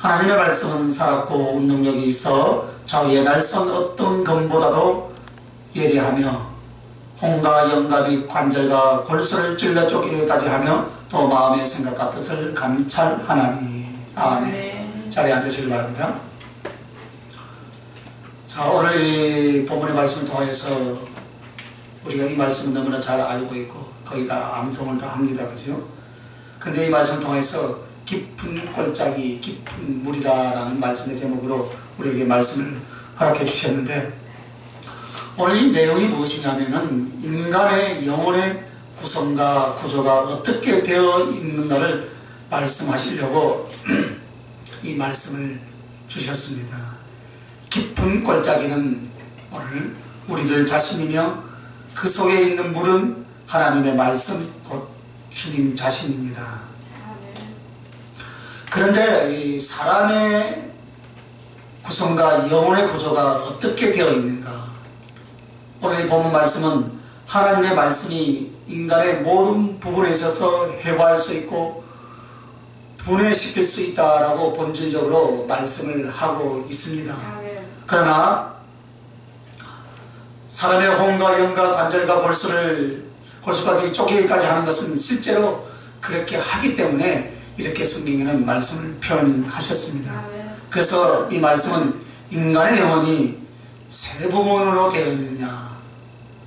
하나님의 말씀은 살았고 운동력이 있어 좌우의 날선 어떤 검보다도 예리하며 홍과 영과 및 관절과 골수를 찔러 쪼개기까지 하며 또 마음의 생각과 뜻을 감찰하나니. 아멘. 자리에 앉으시길 바랍니다. 자, 오늘 이 본문의 말씀을 통해서 우리가 이 말씀을 너무나 잘 알고 있고 거의 다 암송을 다 합니다. 그죠? 근데 이 말씀을 통해서 깊은 골짜기, 깊은 물이라는 말씀의 제목으로 우리에게 말씀을 허락해 주셨는데, 오늘 이 내용이 무엇이냐면은 인간의 영혼의 구성과 구조가 어떻게 되어 있는가를 말씀하시려고 이 말씀을 주셨습니다. 깊은 골짜기는 오늘 우리들 자신이며 그 속에 있는 물은 하나님의 말씀, 곧 주님 자신입니다. 그런데 이 사람의 구성과 영혼의 구조가 어떻게 되어 있는가? 오늘 이 본문 말씀은 하나님의 말씀이 인간의 모든 부분에 있어서 해부할 수 있고 분해시킬 수 있다라고 본질적으로 말씀을 하고 있습니다. 그러나 사람의 혼과 영과 관절과 골수까지 쪼개기까지 하는 것은 실제로 그렇게 하기 때문에 이렇게 성경에는 말씀을 표현하셨습니다. 그래서 이 말씀은 인간의 영혼이 세 부분으로 되어 있느냐,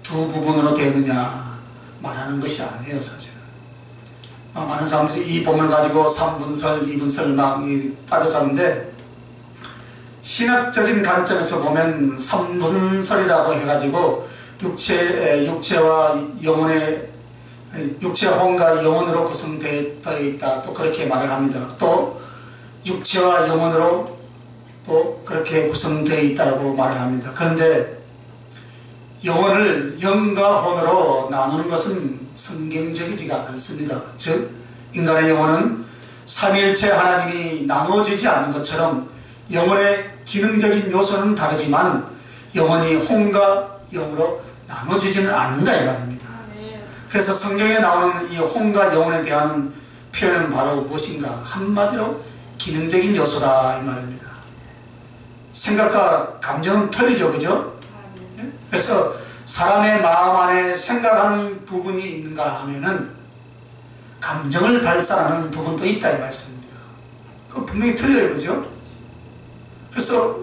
두 부분으로 되어 있느냐 말하는 것이 아니에요. 사실은 많은 사람들이 이 본문을 가지고 3분설, 2분설 막 따져서 하는데, 신학적인 관점에서 보면 3분설이라고 해가지고 육체와 영혼의 육체, 혼과 영혼으로 구성되어 있다, 또 그렇게 말을 합니다. 또 육체와 영혼으로 또 그렇게 구성되어 있다고 말을 합니다. 그런데 영혼을 영과 혼으로 나누는 것은 성경적이지가 않습니다. 즉 인간의 영혼은 삼위일체 하나님이 나누어지지 않는 것처럼 영혼의 기능적인 요소는 다르지만 영혼이 혼과 영으로 나눠지지는 않는다 이 말입니다. 그래서 성경에 나오는 이 혼과 영혼에 대한 표현은 바로 무엇인가? 한마디로 기능적인 요소다 이 말입니다. 생각과 감정은 틀리죠, 그죠? 그래서 사람의 마음 안에 생각하는 부분이 있는가 하면은 감정을 발산하는 부분도 있다 이 말씀입니다. 그거 분명히 틀려요, 그죠? 그래서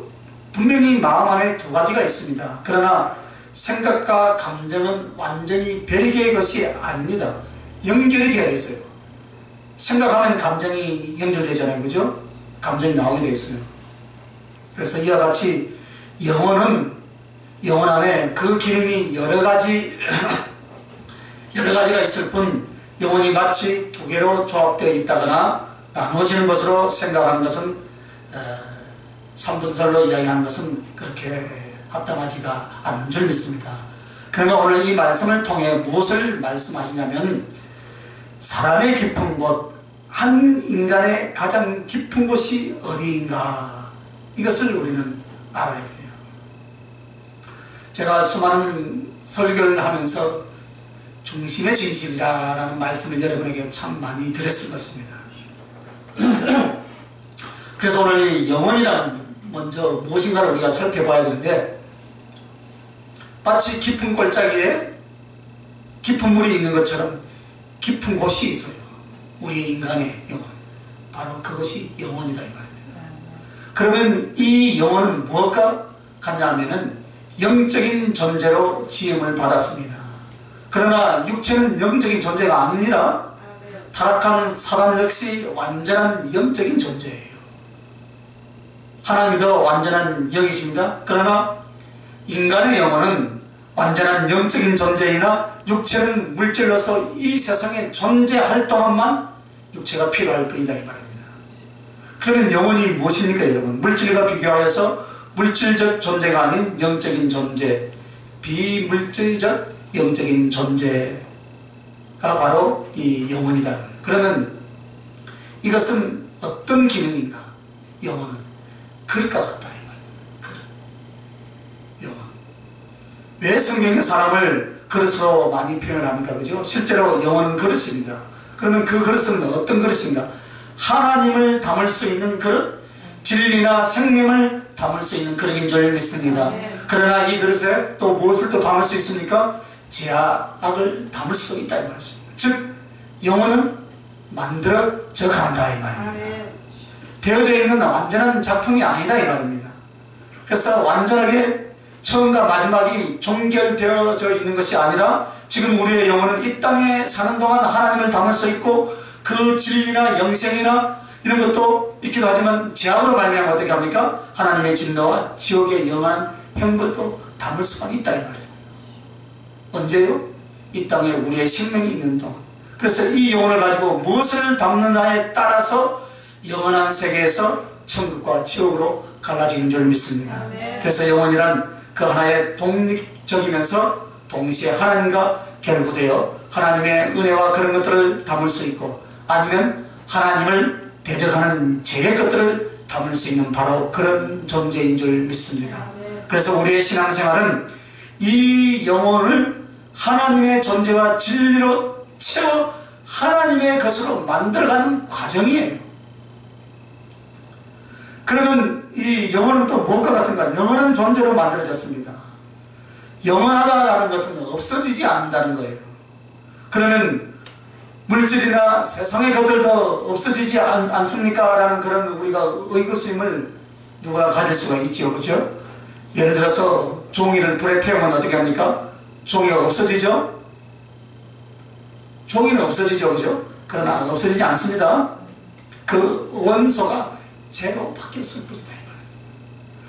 분명히 마음 안에 두 가지가 있습니다. 그러나 생각과 감정은 완전히 별개의 것이 아닙니다. 연결이 되어 있어요. 생각하면 감정이 연결되잖아요, 그죠? 감정이 나오게 되어 있어요. 그래서 이와 같이 영혼 안에 그 기능이 여러 가지가 있을 뿐, 영혼이 마치 두 개로 조합되어 있다거나 나눠지는 것으로 생각하는 것은 3분설로 이야기하는 것은 그렇게 합당하지가 않는 줄 믿습니다. 그러면 오늘 이 말씀을 통해 무엇을 말씀하시냐면, 사람의 깊은 곳, 한 인간의 가장 깊은 곳이 어디인가, 이것을 우리는 알아야 돼요. 제가 수많은 설교를 하면서 중심의 진실이라는 말씀을 여러분에게 참 많이 드렸을 것입니다. 그래서 오늘 이 영혼이라는 먼저 무엇인가를 우리가 살펴봐야 되는데, 마치 깊은 골짜기에 깊은 물이 있는 것처럼 깊은 곳이 있어요. 우리 인간의 영혼, 바로 그것이 영혼이다 이 말입니다. 그러면 이 영혼은 무엇과 같냐 하면은 영적인 존재로 지음을 받았습니다. 그러나 육체는 영적인 존재가 아닙니다. 타락한 사단 역시 완전한 영적인 존재예요. 하나님도 완전한 영이십니다. 그러나 인간의 영혼은 완전한 영적인 존재이나 육체는 물질로서 이 세상에 존재할 동안만 육체가 필요할 뿐이다 이 말입니다. 그러면 영혼이 무엇입니까 여러분? 물질과 비교하여서 물질적 존재가 아닌 영적인 존재, 비물질적 영적인 존재가 바로 이 영혼이다. 그러면 이것은 어떤 기능인가? 영혼은 그릇과 같다 이 말입니다. 그릇, 영혼. 왜 성경이 사람을 그릇으로 많이 표현합니까? 그죠? 실제로 영혼은 그릇입니다. 그러면 그 그릇은 어떤 그릇인가? 하나님을 담을 수 있는 그릇, 진리나 생명을 담을 수 있는 그릇인 줄 믿습니다. 그러나 이 그릇에 또 무엇을 또 담을 수 있습니까? 죄악을 담을 수 있다 이 말씀입니다. 즉 영혼은 만들어져 간다 이 말입니다. 되어져 있는 완전한 작품이 아니다 이 말입니다. 그래서 완전하게 처음과 마지막이 종결되어져 있는 것이 아니라 지금 우리의 영혼은 이 땅에 사는 동안 하나님을 담을 수 있고 그 진리나 영생이나 이런 것도 있기도 하지만 죄악으로 말미암아 어떻게 합니까? 하나님의 진노와 지옥의 영원한 형벌도 담을 수가 있다 이 말이에요. 언제요? 이 땅에 우리의 생명이 있는 동안. 그래서 이 영혼을 가지고 무엇을 담느냐에 따라서 영원한 세계에서 천국과 지옥으로 갈라지는 줄 믿습니다. 그래서 영혼이란 그 하나의 독립적이면서 동시에 하나님과 결부되어 하나님의 은혜와 그런 것들을 담을 수 있고 아니면 하나님을 대적하는 죄의 것들을 담을 수 있는 바로 그런 존재인 줄 믿습니다. 그래서 우리의 신앙생활은 이 영혼을 하나님의 존재와 진리로 채워 하나님의 것으로 만들어가는 과정이에요. 그러면 이 영혼은 또 무엇과 같은가? 영원한 존재로 만들어졌습니다. 영원하다라는 것은 없어지지 않는다는 거예요. 그러면 물질이나 세상의 것들도 없어지지 않습니까? 라는 그런 우리가 의구심을 누구나 가질 수가 있죠. 그죠? 예를 들어서 종이를 불에 태우면 어떻게 합니까? 종이가 없어지죠? 종이는 없어지죠. 그죠? 그러나 없어지지 않습니다. 그 원소가 재로 바뀌었을 뿐이다.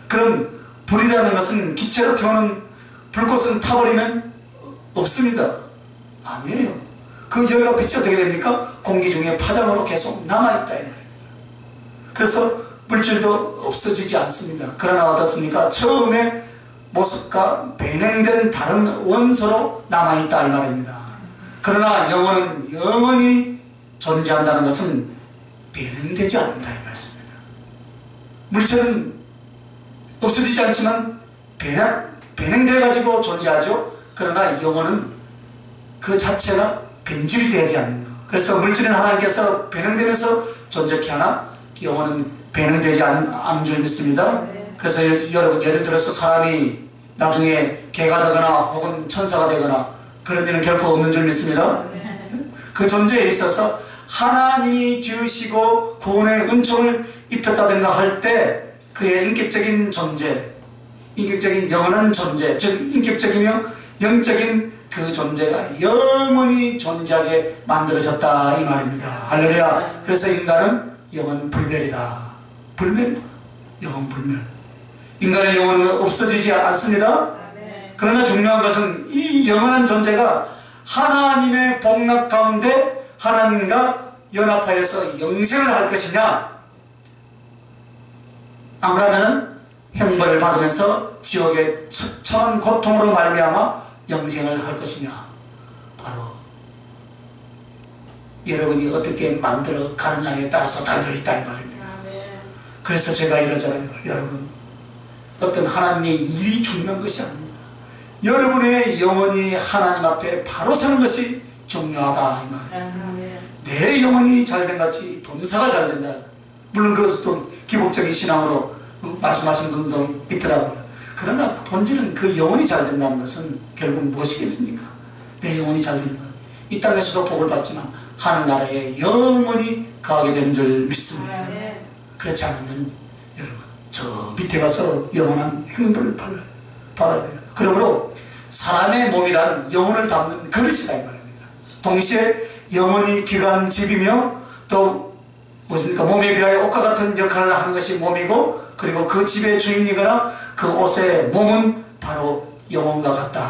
그럼 불이라는 것은 기체로 태우는 불꽃은 타버리면 없습니다. 아니에요. 그 열과 빛이 어떻게 됩니까? 공기 중에 파장으로 계속 남아있다 이 말입니다. 그래서 물질도 없어지지 않습니다. 그러나 어떻습니까? 처음에 모습과 변형된 다른 원소로 남아있다 이 말입니다. 그러나 영혼은 영원히 존재한다는 것은 변형되지 않는다 이 말씀입니다. 물질은 없어지지 않지만 변형되어가지고 존재하죠. 그러나 영혼은 그 자체가 변질이 되지 않는 것. 그래서 물질은 하나님께서 변형되면서 존재케 하나 영혼은 변형되지 않은 줄 믿습니다. 그래서 여러분 예를 들어서 사람이 나중에 개가 되거나 혹은 천사가 되거나 그런 일은 결코 없는 줄 믿습니다. 그 존재에 있어서 하나님이 지으시고 구원의 은총을 입혔다든가 할 때 그의 인격적인 존재, 인격적인 영원한 존재, 즉 인격적이며 영적인 그 존재가 영원히 존재하게 만들어졌다 이 말입니다. 할렐루야. 그래서 인간은 영원 불멸이다. 불멸이다. 영원 불멸. 인간의 영혼은 없어지지 않습니다. 그러나 중요한 것은 이 영원한 존재가 하나님의 복락 가운데 하나님과 연합하여서 영생을 할 것이냐, 안 그러면은 형벌을 받으면서 지옥의 처참한 고통으로 말미암아 영생을 할 것이냐, 바로 여러분이 어떻게 만들어 가느냐에 따라서 달려있다 이 말입니다. 그래서 제가 이러잖아요. 여러분, 어떤 하나님의 일이 중요한 것이 아닙니다. 여러분의 영혼이 하나님 앞에 바로 서는 것이 중요하다 이 말입니다. 내 영혼이 잘된 같이 범사가 잘된다. 물론 그것도 기복적인 신앙으로 말씀하신 분도 있더라고요. 그러나 본질은 그 영혼이 잘 된다는 것은 결국 무엇이겠습니까? 내 영혼이 잘 되는 것. 이 땅에서도 복을 받지만 하늘나라에 영원히 가게 되는 줄 믿습니다. 그렇지 않으면 여러분 저 밑에 가서 영원한 형벌을 받아야 돼요. 그러므로 사람의 몸이란 영혼을 담는 그릇이다 이 말입니다. 동시에 영혼이 귀한 집이며 또 무엇입니까? 몸에 비하여 옷과 같은 역할을 하는 것이 몸이고, 그리고 그 집의 주인이거나 그 옷의 몸은 바로 영혼과 같다.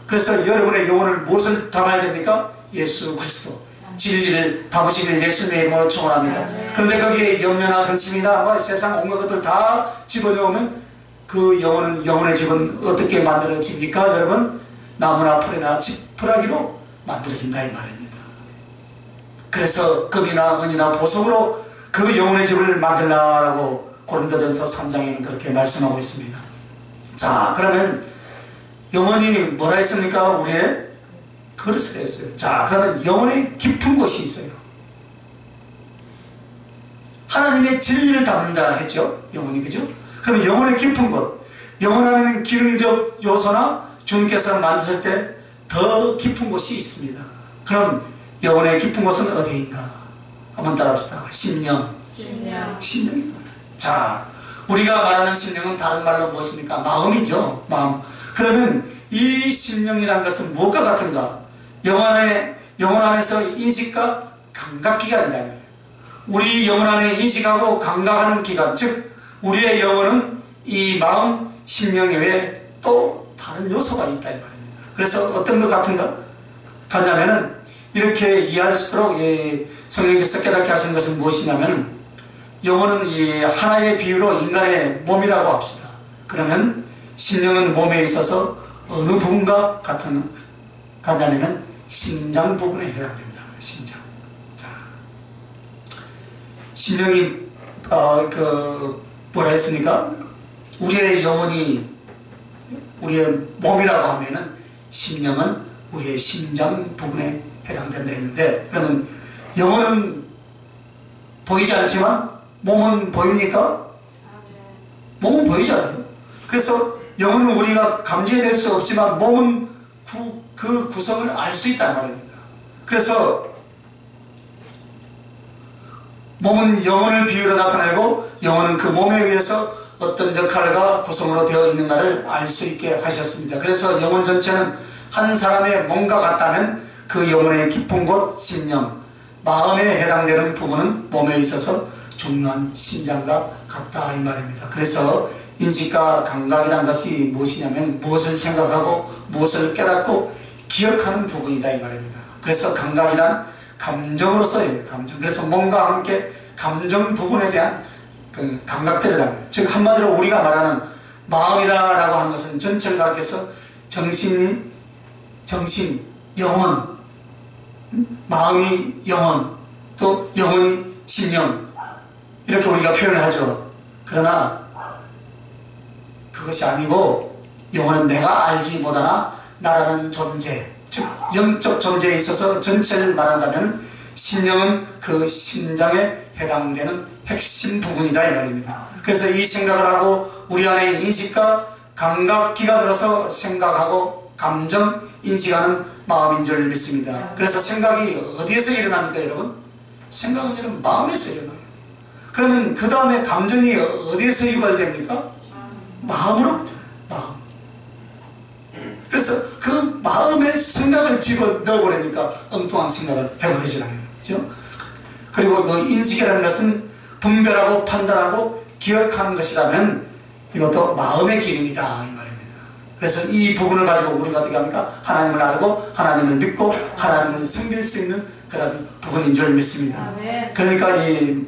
그래서 여러분의 영혼을 무엇을 담아야 됩니까? 예수 그리스도 진리를 담으시길 예수님의 이름으로 축원합니다. 그런데 거기에 염려나 근심이나 세상 온갖 것들 다 집어넣으면 그 영혼은, 영혼의 집은 어떻게 만들어집니까? 여러분, 나무나 풀이나 지푸라기로 만들어진다 이 말입니다. 그래서 금이나 은이나 보석으로 그 영혼의 집을 만들라라고 고린도전서 3장에는 그렇게 말씀하고 있습니다. 자, 그러면 영혼이 뭐라 했습니까? 우리의 그릇을 했어요. 자, 그러면 영혼의 깊은 곳이 있어요. 하나님의 진리를 담는다 했죠. 영혼이, 그죠? 그럼 영혼의 깊은 곳, 영혼 안에는 기능적 요소나 주님께서 만드실 때 더 깊은 곳이 있습니다. 그럼 영혼의 깊은 곳은 어디인가? 한번 따라합시다. 심령. 심령입니다. 자, 우리가 말하는 심령은 다른 말로 무엇입니까? 마음이죠. 마음. 그러면 이 심령이라는 것은 무엇과 같은가? 영혼 안에서 인식과 감각기관이다. 우리 영혼 안에 인식하고 감각하는 기관, 즉 우리의 영혼은 이 마음, 심령 외에 또 다른 요소가 있다 이 말입니다. 그래서 어떤 것 같은가? 가자면은 이렇게 이해할수록 성령께서 깨닫게 하시는 것은 무엇이냐면, 영혼은 이 하나의 비유로 인간의 몸이라고 합시다. 그러면 심령은 몸에 있어서 어느 부분과 같냐면은 심장 부분에 해당된다. 심장. 자, 심령이 뭐라 했습니까? 우리의 영혼이 우리의 몸이라고 하면은 심령은 우리의 심장 부분에 해당된다 했는데, 그러면 영혼은 보이지 않지만 몸은 보입니까? 몸은 보이지 않아요. 그래서 영혼은 우리가 감지해낼 수 없지만 몸은 그 구성을 알 수 있단 말입니다. 그래서 몸은 영혼을 비유로 나타내고 영혼은 그 몸에 의해서 어떤 역할과 구성으로 되어 있는가를 알 수 있게 하셨습니다. 그래서 영혼 전체는 한 사람의 몸과 같다면 그 영혼의 깊은 곳, 심령, 마음에 해당되는 부분은 몸에 있어서 중요한 심장과 같다 이 말입니다. 그래서 인식과 감각이란 것이 무엇이냐면 무엇을 생각하고 무엇을 깨닫고 기억하는 부분이다 이 말입니다. 그래서 감각이란 감정으로서의 감정. 그래서 몸과 함께 감정 부분에 대한 그 감각들이라는, 즉 한마디로 우리가 말하는 마음이라고 하는 것은 전체를 가리켜서 정신, 영혼, 마음이 영혼, 또 영혼이 심령, 이렇게 우리가 표현을 하죠. 그러나 그것이 아니고 영혼은 내가 알지 못하나 나라는 존재, 즉 영적 존재에 있어서 전체를 말한다면 심령은 그 심장에 해당되는 핵심 부분이다 이 말입니다. 그래서 이 생각을 하고 우리 안에 인식과 감각기관으로서 생각하고 감정, 인식하는 마음인 줄 믿습니다. 그래서 생각이 어디에서 일어납니까 여러분? 생각은 여러분 마음에서 일어나요. 그러면 그 다음에 감정이 어디에서 유발됩니까? 마음으로부터. 마음. 그래서 그 마음에 생각을 집어 넣어버리니까 엉뚱한 생각을 해버리잖아요. 그렇죠? 그리고 그 인식이라는 것은 분별하고 판단하고 기억하는 것이라면 이것도 마음의 기능이다 이 말입니다. 그래서 이 부분을 가지고 우리가 어떻게 합니까? 하나님을 알고 하나님을 믿고 하나님을 섬길 수 있는 그런 부분인 줄 믿습니다. 그러니까 이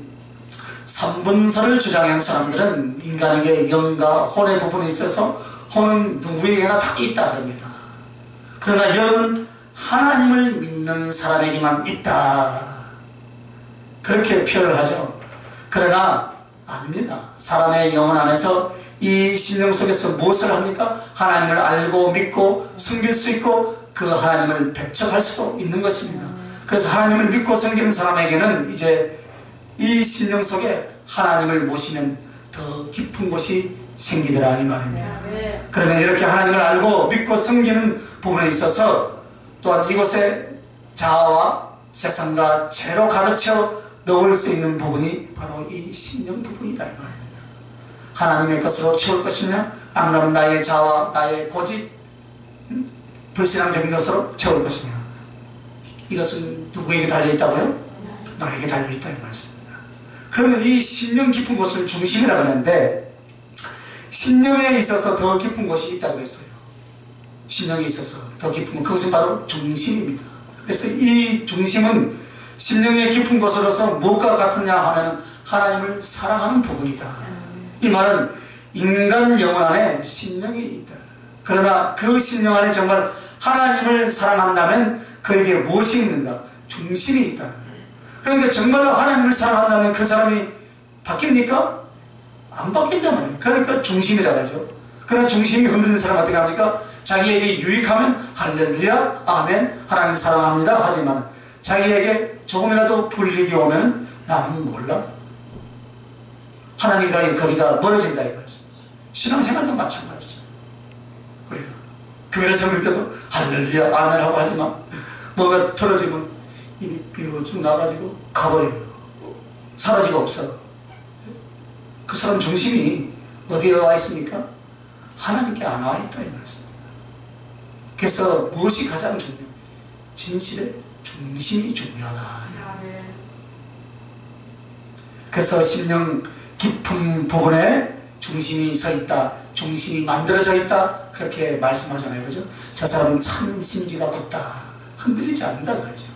삼분설을 주장하는 사람들은 인간에게 영과 혼의 부분이 있어서 혼은 누구에게나 다 있다 그럽니다. 그러나 영은 하나님을 믿는 사람에게만 있다, 그렇게 표현을 하죠. 그러나 아닙니다. 사람의 영혼 안에서 이 심령 속에서 무엇을 합니까? 하나님을 알고 믿고 섬길 수 있고 그 하나님을 배척할 수도 있는 것입니다. 그래서 하나님을 믿고 섬기는 사람에게는 이제 이 심령 속에 하나님을 모시면 더 깊은 곳이 생기더라 이 말입니다. 그러면 이렇게 하나님을 알고 믿고 섬기는 부분에 있어서 또한 이곳에 자아와 세상과 죄로 가득 채워 넣을 수 있는 부분이 바로 이 심령 부분이다 이 말입니다. 하나님의 것으로 채울 것이냐, 아니면 나의 자아와 나의 고집, 불신앙적인 것으로 채울 것이냐, 이것은 누구에게 달려있다고요? 나에게 달려있다 이 말씀입니다. 그러면 이 심령 깊은 곳을 중심이라고 하는데, 심령에 있어서 더 깊은 곳이 있다고 했어요. 심령에 있어서 더 깊은 곳, 그것은 바로 중심입니다. 그래서 이 중심은 심령의 깊은 곳으로서 무엇과 같으냐 하면 하나님을 사랑하는 부분이다. 이 말은 인간 영혼 안에 심령이 있다. 그러나 그 심령 안에 정말 하나님을 사랑한다면 그에게 무엇이 있는가? 중심이 있다. 그런데 정말로 하나님을 사랑한다면 그 사람이 바뀝니까? 안 바뀐단 말이에요. 그러니까 중심이라고 하죠. 그러나 중심이 흔들리는 사람은 어떻게 합니까? 자기에게 유익하면 할렐루야, 아멘, 하나님 사랑합니다 하지만 자기에게 조금이라도 불이익이 오면 나는 몰라, 하나님과의 거리가 멀어진다 이거였습니다. 신앙생활도 마찬가지죠. 우리가 교회를 섬길 때도 할렐루야 아멘 하고 하지만 뭔가 틀어지면 입이 삐쭉 나가지고 가버려요. 사라지가 없어. 그 사람 중심이 어디에 와 있습니까? 하나님께 안 와 있다 이 말씀입니다. 그래서 무엇이 가장 중요해요? 진실의 중심이 중요하다. 그래서 심령 깊은 부분에 중심이 서 있다, 중심이 만들어져 있다, 그렇게 말씀하잖아요. 그죠? 저 사람은 참 심지가 굳다, 흔들리지 않는다 그러죠.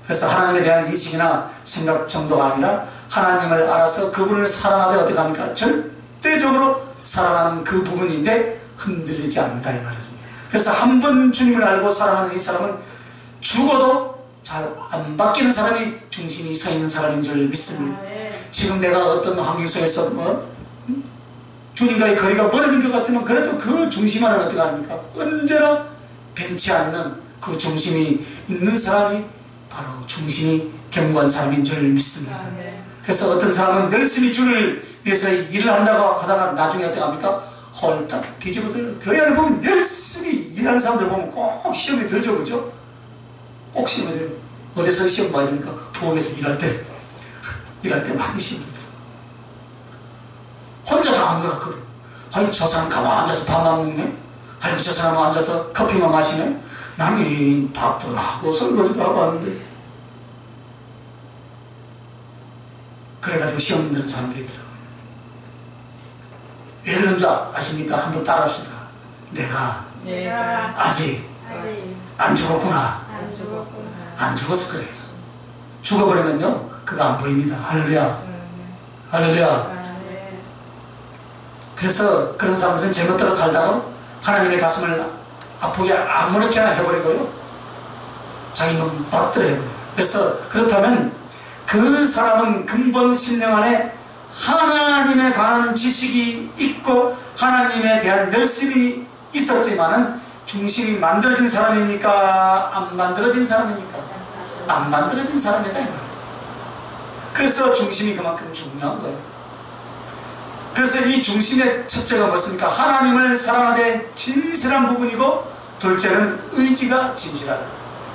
그래서 하나님에 대한 인식이나 생각 정도가 아니라 하나님을 알아서 그분을 사랑하되 어떻게 합니까? 절대적으로 사랑하는 그 부분인데 흔들리지 않는다 이 말입니다. 그래서 한 번 주님을 알고 사랑하는 이 사람은 죽어도 잘 안 바뀌는 사람이 중심이 서 있는 사람인 줄 믿습니다. 지금 내가 어떤 환경 속에서 주님과의 거리가 멀어진 것 같으면 그래도 그 중심 안에 어떻게 합니까? 언제나 변치 않는 그 중심이 있는 사람이 바로 중심이 견고한 사람인 줄 믿습니다. 그래서 어떤 사람은 열심히 주를 위해서 일을 한다고 하다가 나중에 어떻게 합니까? 홀딱 뒤집어져요. 교회 안에 보면 열심히 일하는 사람들 보면 꼭 시험에 들죠, 그죠? 꼭 시험에 들어요. 어디서 시험 많이 됩니까? 부엌에서 일할 때 많이 시험 들어요. 혼자 다 한 것 같거든. 아이고, 저 사람 가만 앉아서 밥만 먹네? 아이고, 저 사람 앉아서 커피만 마시네? 나는 밥도 하고 설거지도 하고 하는데. 그래가지고 시험 드는 사람들이 있더라고요. 왜 그런 줄 아십니까? 한번 따라합시다. 내가 아직 안 죽었구나. 안 죽어서 그래. 죽어버리면요, 그거 안 보입니다. 할렐루야. 할렐루야. 그래서 그런 사람들은 제멋대로 살다가 하나님의 가슴을 아프게 아무렇게나 해버리고요, 자기 몸 받들어 해버려요. 그래서 그렇다면 그 사람은 근본 심령 안에 하나님에 관한 지식이 있고 하나님에 대한 열심이 있었지만은 중심이 만들어진 사람입니까? 안 만들어진 사람입니까? 안 만들어진 사람이다 이 말이에요. 그래서 중심이 그만큼 중요한 거예요. 그래서 이 중심의 첫째가 무엇입니까? 하나님을 사랑하되 진실한 부분이고, 둘째는 의지가 진실하다.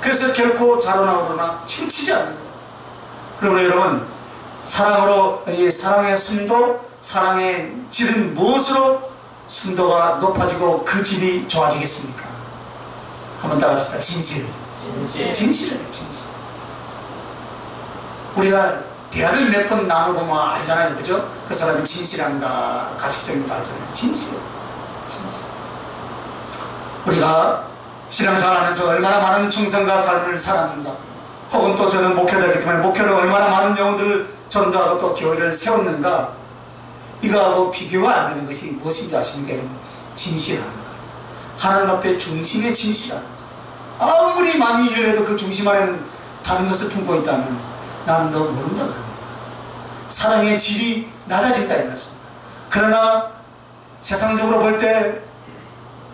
그래서 결코 자로나 우로나 치우치지 않는 거예요. 그러므로 여러분, 사랑으로, 이 사랑의 순도, 사랑의 질은 무엇으로 순도가 높아지고 그 질이 좋아지겠습니까? 한번 따라합시다. 진실. 진실이에요, 진실. 우리가 대화를 몇 번 나눠보면 알잖아요, 그죠? 그 사람이 진실한가, 가식적인가 알잖아요. 진실. 진실. 우리가 신앙생활 하면서 얼마나 많은 충성과 삶을 살았는가, 혹은 또 저는 목회자이기 때문에 목회로 얼마나 많은 영혼들을 전도하고 또 교회를 세웠는가, 이거하고 비교가 안 되는 것이 무엇인지 아십니까, 여러분? 진실하는 것. 하나님 앞에 중심에 진실하는 것. 아무리 많이 일을 해도 그 중심 안에는 다른 것을 품고 있다면 나는 너 모른다 그럽니다. 사랑의 질이 낮아진다 이랬습니다. 그러나 세상적으로 볼 때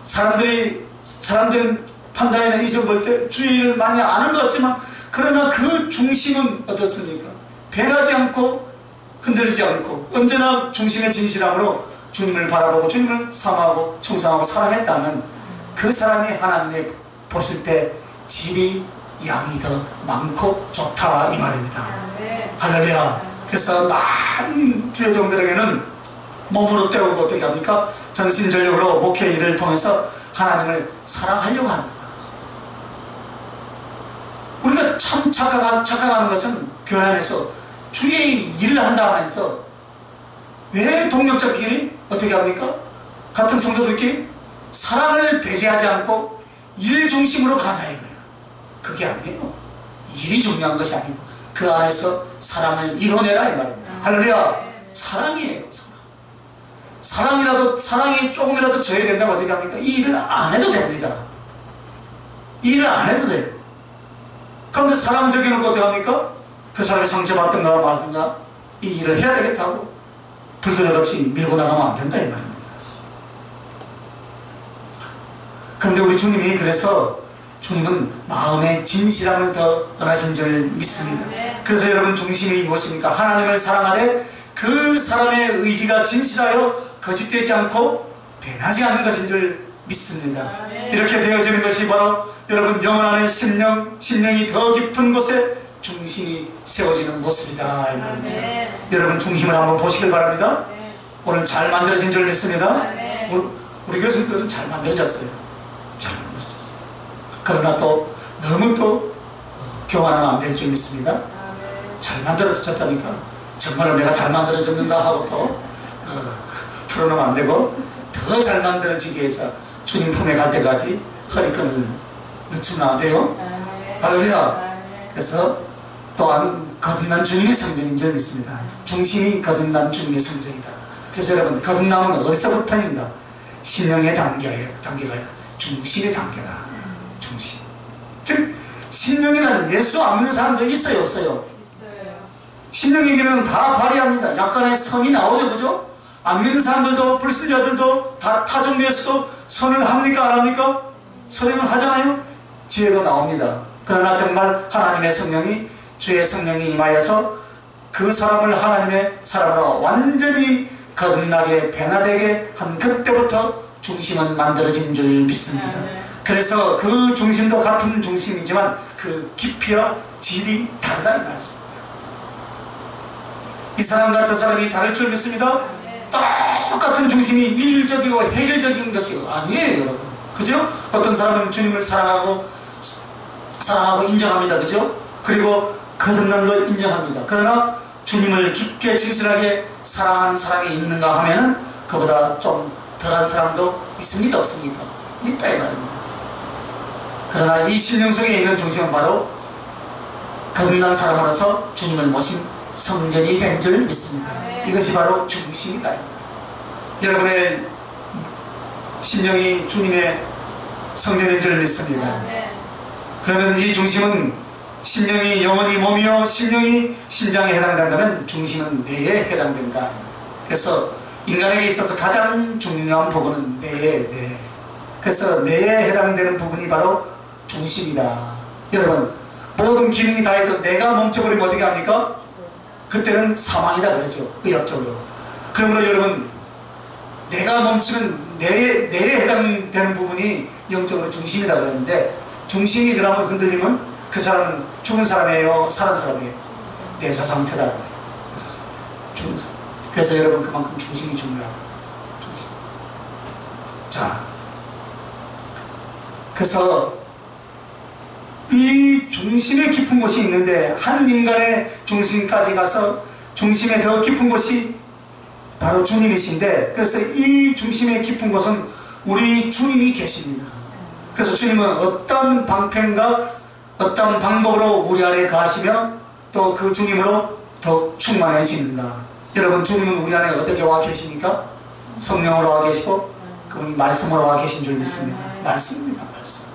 사람들은 판단이나 이성 볼 때 주의를 많이 안 한 것 같지만, 그러나 그 중심은 어떻습니까? 변하지 않고 흔들리지 않고 언제나 중심의 진실함으로 주님을 바라보고 주님을 사모하고 충성하고 사랑했다면 그 사람이 하나님의 보실 때 질이 양이 더 많고 좋다 이 말입니다. 할렐루야. 그래서 많은 주의 종들에게는 몸으로 때우고 어떻게 합니까? 전신전력으로 목회 일을 통해서 하나님을 사랑하려고 합니다. 우리가 참 착각하는 것은 교회 안에서 주의 일을 한다 하면서 왜 동력자끼리 어떻게 합니까? 같은 성도들끼리 사랑을 배제하지 않고 일 중심으로 가자 이거야. 그게 아니에요. 일이 중요한 것이 아니고 그 안에서 사랑을 이뤄내라 이 말입니다. 할렐루야. 사랑이에요. 사랑이 조금이라도 저해된다면 어떻게 합니까? 이 일을 안 해도 됩니다. 이 일을 안 해도 돼요. 그런데 사랑은 저기 놓고 어떻게 합니까? 그 사람이 상처받든가 말든가 이 일을 해야 되겠다고 불들어같이 밀고 나가면 안 된다 이 말입니다. 그런데 우리 주님이 그래서 주님은 마음의 진실함을 더 원하신 줄 믿습니다. 그래서 여러분 중심이 무엇입니까? 하나님을 사랑하되 그 사람의 의지가 진실하여 거짓되지 않고 변하지 않는 것인 줄 믿습니다. 이렇게 되어지는 것이 바로 여러분 영혼 안에 심령이 더 깊은 곳에 중심이 세워지는 모습이다. 여러분 중심을 한번 보시길 바랍니다. 오늘 잘 만들어진 줄 믿습니다. 우리 교수님들은 잘 만들어졌어요. 잘 만들어졌어요. 그러나 또 너무 또 교만하면 안 될 줄 믿습니다. 잘 만들어졌다니까 정말로 내가 잘 만들어졌는가 하고 또 풀어놓으면 안 되고 더 잘 만들어지기 위해서 주님 품에 갈 때까지 허리끈을 늦추면 안 돼요. 할렐루야. 그래서 또한 거듭난 주님의 성전인 줄 믿습니다. 중심이 거듭난 주님의 성전이다. 그래서 여러분 거듭남은 어디서부터인가? 신령의 단계가 아니라 중심의 단계다. 중심. 즉 신령이라는 예수 안 믿는 사람도 있어요 없어요? 신령에게는 다 발휘합니다. 약간의 성이 나오죠. 그죠? 안 믿는 사람들도 불신자들도 다 타종교에서도 선을 합니까 안 합니까? 선행을 하잖아요. 지혜도 나옵니다. 그러나 정말 하나님의 성령이 주의 성령이 임하여서 그 사람을 하나님의 사람으로 완전히 거듭나게 변화되게 한 그때부터 중심은 만들어진 줄 믿습니다. 그래서 그 중심도 같은 중심이지만 그 깊이와 질이 다르다는 말씀입니다. 이 사람과 저 사람이 다를 줄 믿습니다. 똑같은 중심이 일적이고 해결적인 것이 아니에요 여러분. 그죠? 어떤 사람은 주님을 사랑하고 인정합니다. 그죠? 그리고 거듭남도 인정합니다. 그러나 주님을 깊게 진실하게 사랑하는 사람이 있는가 하면은 그보다 좀 덜한 사람도 있습니까 없습니까? 있다 이 말입니다. 그러나 이 신령 속에 있는 중심은 바로 거듭난 사람으로서 주님을 모신 성전이 된 줄 믿습니다. 이것이 바로 중심이다. 여러분의 심령이 주님의 성전인 줄 믿습니다. 그러면 이 중심은 심령이 영혼이 몸이요 심령이 심장에 해당된다면 중심은 뇌에 해당된다. 그래서 인간에게 있어서 가장 중요한 부분은 뇌. 그래서 뇌에 해당되는 부분이 바로 중심이다. 여러분 모든 기능이 다 해도 뇌가 멈춰버리면 어떻게 합니까? 그때는 사망이다 그러죠. 의학적으로. 그러므로 여러분 뇌가 멈추는 뇌에 해당되는 부분이 영적으로 중심이다 그랬는데 중심이 그나마 흔들리면 그 사람은 죽은 사람이에요? 살은 사람이에요? 내사 상태다. 죽은 사람. 그래서 여러분 그만큼 중심이 중요하다. 중심. 자, 그래서 이 중심에 깊은 곳이 있는데 한 인간의 중심까지 가서 중심에 더 깊은 곳이 바로 주님이신데 그래서 이 중심에 깊은 곳은 우리 주님이 계십니다. 그래서 주님은 어떤 방편과 어떤 방법으로 우리 안에 가시며 또 그 주님으로 더 충만해지는가. 여러분 주님은 우리 안에 어떻게 와 계십니까? 성령으로 와 계시고 그분이 말씀으로 와 계신 줄 믿습니다. 말씀입니다. 말씀.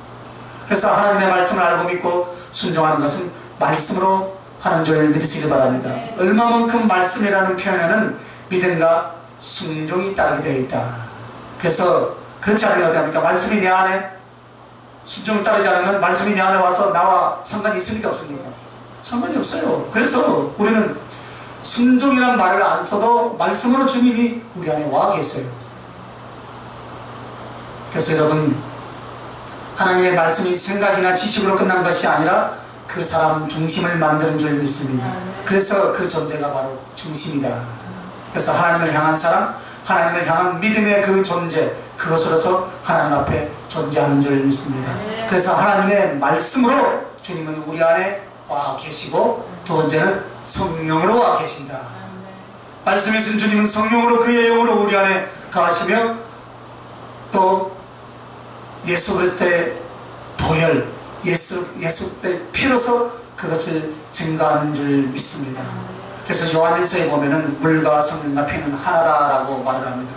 그래서 하나님의 말씀을 알고 믿고 순종하는 것은 말씀으로 하는 줄 믿으시기 바랍니다. 얼마만큼 말씀이라는 표현에는 믿음과 순종이 따르게 되어 있다. 그래서 그렇지 않으면 어떻게 합니까? 말씀이 내 안에 순종을 따르지 않으면 말씀이 내 안에 와서 나와 상관이 있습니까 없습니까? 상관이 없어요. 그래서 우리는 순종이라는 말을 안 써도 말씀으로 주님이 우리 안에 와 계세요. 그래서 여러분 하나님의 말씀이 생각이나 지식으로 끝난 것이 아니라 그 사람 중심을 만드는 줄 믿습니다. 그래서 그 존재가 바로 중심이다. 그래서 하나님을 향한 사람, 하나님을 향한 믿음의 그 존재, 그것으로서 하나님 앞에 존재하는 줄 믿습니다. 그래서 하나님의 말씀으로 주님은 우리 안에 와 계시고 두 번째는 성령으로 와 계신다. 말씀에 쓴 주님은 성령으로 그의 영으로 우리 안에 가시며 또 예수 그리스도의 보혈, 예수 그리스도의 피로서 그것을 증거하는 줄 믿습니다. 그래서 요한일서에 보면은 물과 성령과 피는 하나다라고 말을 합니다.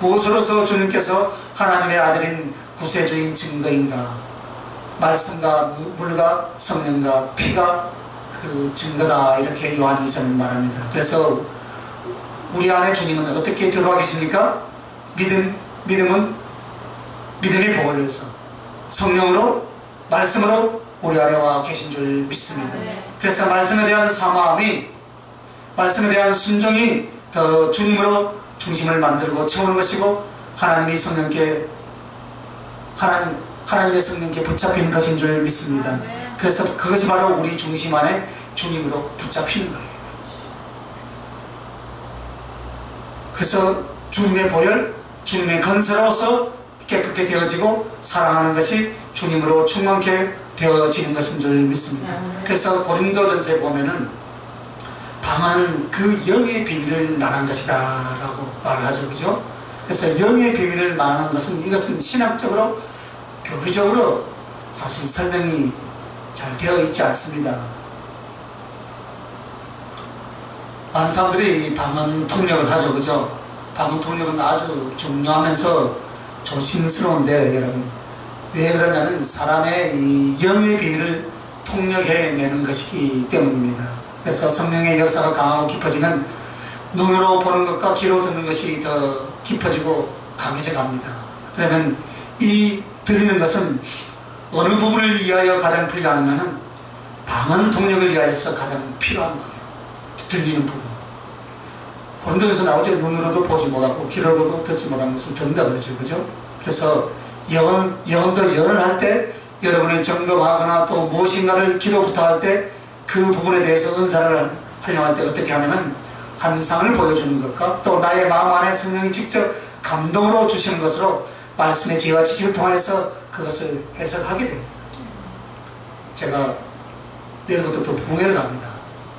무엇으로서 주님께서 하나님의 아들인 구세주인 증거인가? 말씀과 물과 성령과 피가 그 증거다 이렇게 요한일서는 말합니다. 그래서 우리 안에 주님은 어떻게 들어와 계십니까? 믿음은 믿음의 복을 위해서 성령으로 말씀으로 우리 안에 와 계신 줄 믿습니다. 그래서 말씀에 대한 사모함이 말씀에 대한 순종이 더 주님으로 중심을 만들고 채우는 것이고 하나님의 성령께 하나님의 성령께 붙잡히는 것인 줄 믿습니다. 그래서 그것이 바로 우리 중심 안에 주님으로 붙잡히는 거예요. 그래서 주님의 보혈, 주님의 건설로서 깨끗게 되어지고 사랑하는 것이 주님으로 충만케 되어지는 것인 줄 믿습니다. 그래서 고린도전서에 보면은 다만 그 영의 비밀을 말한 것이다 라고 말을 하죠. 그죠? 그래서 영의 비밀을 말하는 것은 이것은 신학적으로 교리적으로 사실 설명이 잘 되어 있지 않습니다. 많은 사람들이 방언 통역을 하죠. 그죠? 방언 통역은 아주 중요하면서 조심스러운데 여러분, 왜 그러냐면 사람의 이 영의 비밀을 통역해내는 것이기 때문입니다. 그래서 성령의 역사가 강하고 깊어지면 눈으로 보는 것과 귀로 듣는 것이 더 깊어지고 강해져 갑니다. 그러면 이 들리는 것은 어느 부분을 위하여 가장 필요하냐면 방언 통역을 위하여서 가장 필요한 거예요. 들리는 부분. 고린도에서 나오죠. 눈으로도 보지 못하고 귀로도 듣지 못하는 것을 듣는다 그러죠. 그죠? 그래서 영혼도 열을 할 때 여러분을 점검하거나 또 무엇인가를 기도부터 할 때 그 부분에 대해서 은사를 활용할 때 어떻게 하냐면 환상을 보여주는 것과 또 나의 마음 안에 성령이 직접 감동으로 주시는 것으로 말씀의 지혜와 지식을 통해서 그것을 해석하게 됩니다. 제가 내일부터 또 부흥회를 갑니다.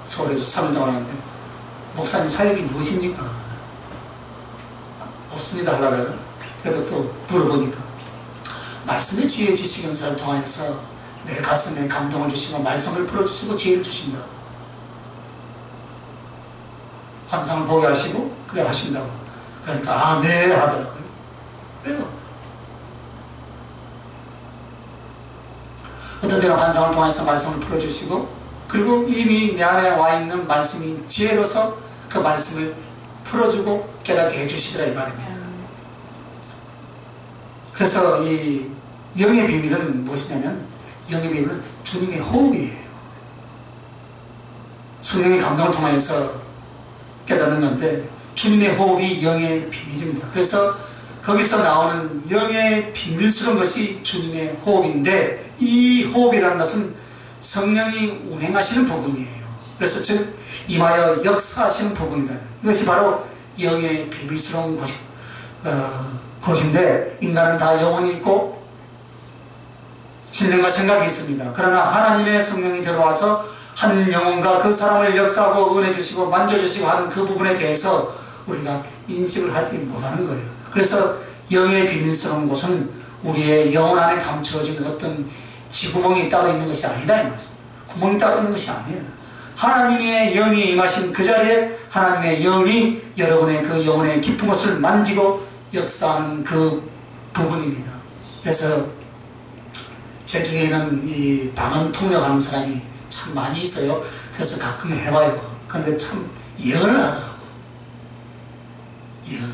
서울에서 3일동안 하는데 목사님 사역이 무엇입니까? 없습니다 하려다가 그래도 또 물어보니까 말씀의 지혜 지식 연사를 통하여서 내 가슴에 감동을 주시고 말씀을 풀어주시고 지혜를 주신다. 환상을 보게 하시고 그래 하신다고. 그러니까 아 네 하더라고요. 왜요? 어떤 때는 환상을 통해서 말씀을 풀어주시고 그리고 이미 내 안에 와 있는 말씀이 지혜로서 그 말씀을 풀어주고 깨닫게 해주시더라 이 말입니다. 그래서 이 영의 비밀은 무엇이냐면 영의 비밀은 주님의 호흡이에요. 성령의 감동을 통해서 깨닫는 건데 주님의 호흡이 영의 비밀입니다. 그래서 거기서 나오는 영의 비밀스러운 것이 주님의 호흡인데 이 호흡이라는 것은 성령이 운행하시는 부분이에요. 그래서 즉 임하여 역사하시는 부분이다. 이것이 바로 영의 비밀스러운 곳인데 인간은 다 영혼이 있고 신령과 생각이 있습니다. 그러나 하나님의 성령이 들어와서 한 영혼과 그 사람을 역사하고 은혜 주시고 만져주시고 하는 그 부분에 대해서 우리가 인식을 하지 못하는 거예요. 그래서 영의 비밀스러운 곳은 우리의 영혼 안에 감추어진 어떤 지구멍이 따로 있는 것이 아니다 이 말이죠. 구멍이 따로 있는 것이 아니에요. 하나님의 영이 임하신 그 자리에 하나님의 영이 여러분의 그 영혼의 깊은 곳을 만지고 역사하는 그 부분입니다. 그래서 제 중에는 이 방언 통역하는 사람이 참 많이 있어요. 그래서 가끔 해봐요. 근데 참 예언을 하더라고. 예언을.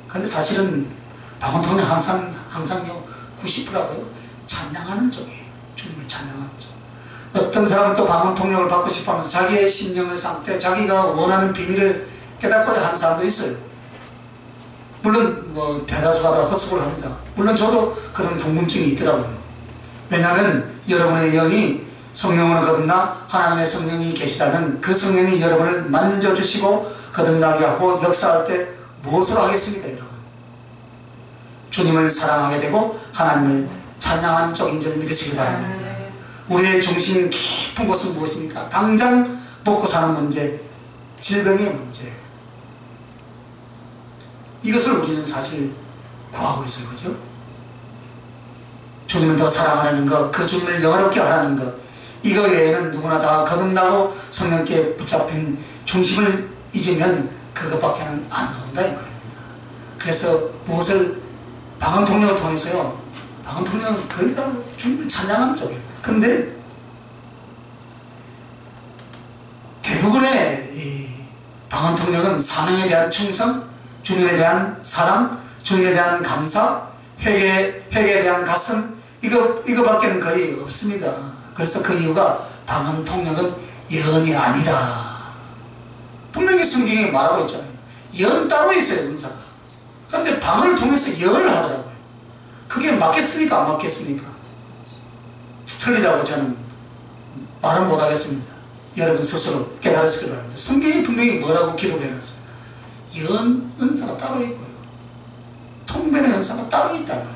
근데 사실은 방언 통역 항상요 90%라고요. 찬양하는 쪽이에요. 주님을 찬양하는 쪽. 어떤 사람은 또 방언 통역을 받고 싶어 하면서 자기의 신령을 삼때 자기가 원하는 비밀을 깨닫고자 하는 사람도 있어요. 물론 뭐 대다수가 다 헛수고를 합니다. 물론 저도 그런 궁금증이 있더라고요. 왜냐하면 여러분의 영이 성령으로 거듭나 하나님의 성령이 계시다면 그 성령이 여러분을 만져주시고 거듭나게 하고 역사할 때 무엇으로 하겠습니까 여러분? 주님을 사랑하게 되고 하나님을 찬양하는 쪽인 줄 믿으시기 바랍니다. 우리의 중심 깊은 곳은 무엇입니까? 당장 먹고 사는 문제, 질병의 문제, 이것을 우리는 사실 구하고 있어요. 그죠? 주님을 더 사랑하는 것, 그 주님을 영화롭게 하라는 것, 이거 외에는 누구나 다 거듭나고 성령께 붙잡힌 중심을 잊으면 그것밖에는 안 나온다 이 말입니다. 그래서 무엇을 방언 통역을 통해서요, 방언 통역은 거의 다 주님을 찬양하는 쪽이에요. 그런데 대부분의 이 방언 통역은 사명에 대한 충성, 주님에 대한 사랑, 주님에 대한 감사, 회개에 대한 가슴, 이거밖에는 거의 없습니다. 그래서 그 이유가 방언 통역은 예언이 아니다. 분명히 성경에 말하고 있잖아요. 연 따로 있어요, 은사가. 그런데 방언을 통해서 연을 하더라고요. 그게 맞겠습니까? 안 맞겠습니까? 틀리다고 저는 말은 못하겠습니다. 여러분 스스로 깨달으시기 바랍니다. 성경이 분명히 뭐라고 기록해놨어요? 연 은사가 따로 있고요, 통변의 은사가 따로 있단 말이에요.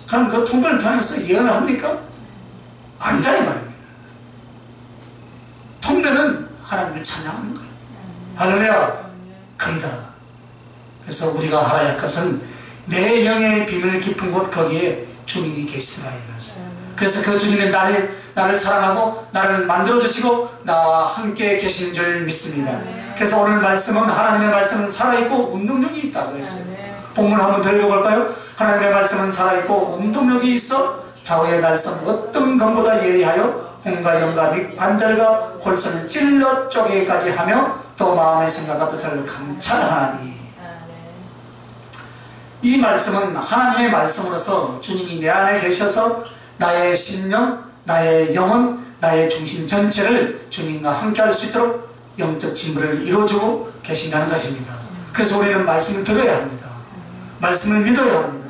그럼 그 통변을 통해서 예언을 합니까? 아니다 이 말입니다. 통변은 하나님을 찬양하는 거예요. 할렐루야. 거기다. 그래서 우리가 알아야 할 것은 내 영의 비밀 깊은 곳, 거기에 주님이 계시다 이 말이죠. 그래서 그 주님이 나를 사랑하고 나를 만들어주시고 나와 함께 계신 줄 믿습니다. 그래서 오늘 말씀은, 하나님의 말씀은 살아있고 운동력이 있다 그랬어요. 본문 한번 더 읽어볼까요? 하나님의 말씀은 살아있고 운동력이 있어 좌우의 날선 어떤 것보다 예리하여 혼과 영과 및 관절과 골선을 찔러 쪼개기까지 하며 또 마음의 생각과 뜻을 감찰하나니. 이 말씀은 하나님의 말씀으로서 주님이 내 안에 계셔서 나의 심령, 나의 영혼, 나의 중심 전체를 주님과 함께 할 수 있도록 영적 진보를 이루어주고 계신다는 것입니다. 그래서 우리는 말씀을 들어야 합니다. 말씀을 믿어야 합니다.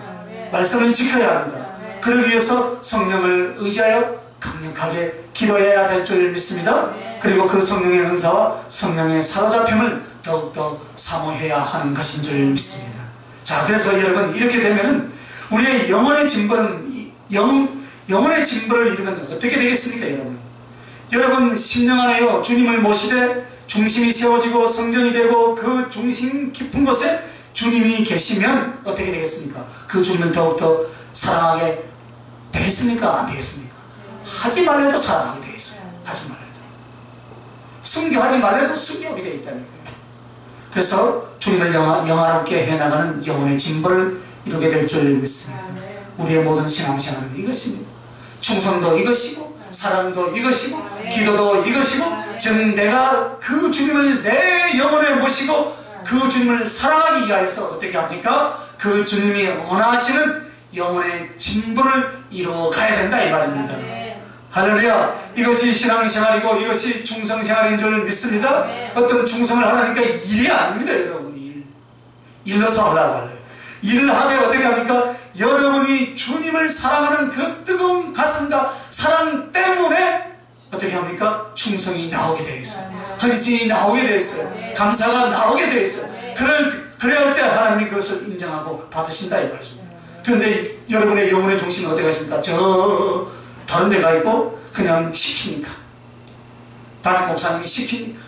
말씀을 지켜야 합니다. 그러기 위해서 성령을 의지하여 강력하게 기도해야 될 줄 믿습니다. 그리고 그 성령의 은사와 성령의 사로잡힘을 더욱더 사모해야 하는 것인 줄 믿습니다. 자, 그래서 여러분, 이렇게 되면은 우리의 영혼의 진보는, 영혼의 진보를 이루면 어떻게 되겠습니까, 여러분? 여러분, 심령 안에요 주님을 모시되 중심이 세워지고 성전이 되고 그 중심 깊은 곳에 주님이 계시면 어떻게 되겠습니까? 그 주님을 더욱더 사랑하게 되겠습니까? 안 되겠습니까? 하지 말래도 사랑하게 되겠어요. 하지 말래도. 순교하지 말래도 순교하게 되어 있다니까요. 그래서 주님을 영화롭게 해나가는 영혼의 진보를 이루게 될 줄 믿습니다. 우리의 모든 신앙생활은 이것입니다. 충성도 이것이고, 사랑도 이것이고, 기도도 이것이고, 즉 내가 그 주님을 내 영혼에 모시고 그 주님을 사랑하기 위하여서 어떻게 합니까? 그 주님이 원하시는 영혼의 진보를 이루어 가야 된다 이 말입니다. 할렐루야. 이것이 신앙생활이고 이것이 충성생활인 줄 믿습니다. 어떤 충성을 하라니까 일이 아닙니다. 여러분이 일로서 하려고 할래요. 일을 하되 어떻게 합니까? 여러분이 주님을 사랑하는 그 뜨거운 가슴과 사랑 때문에 어떻게 합니까? 충성이 나오게 되어 있어요. 헌신이 나오게 되어 있어요. 감사가 나오게 되어 있어요. 그래야 할 때 하나님이 그것을 인정하고 받으신다 이 말이죠. 그런데 여러분의 영혼의 중심은 어디 가십니까? 저 다른 데 가 있고 그냥 시키니까, 담임 목사님이 시키니까,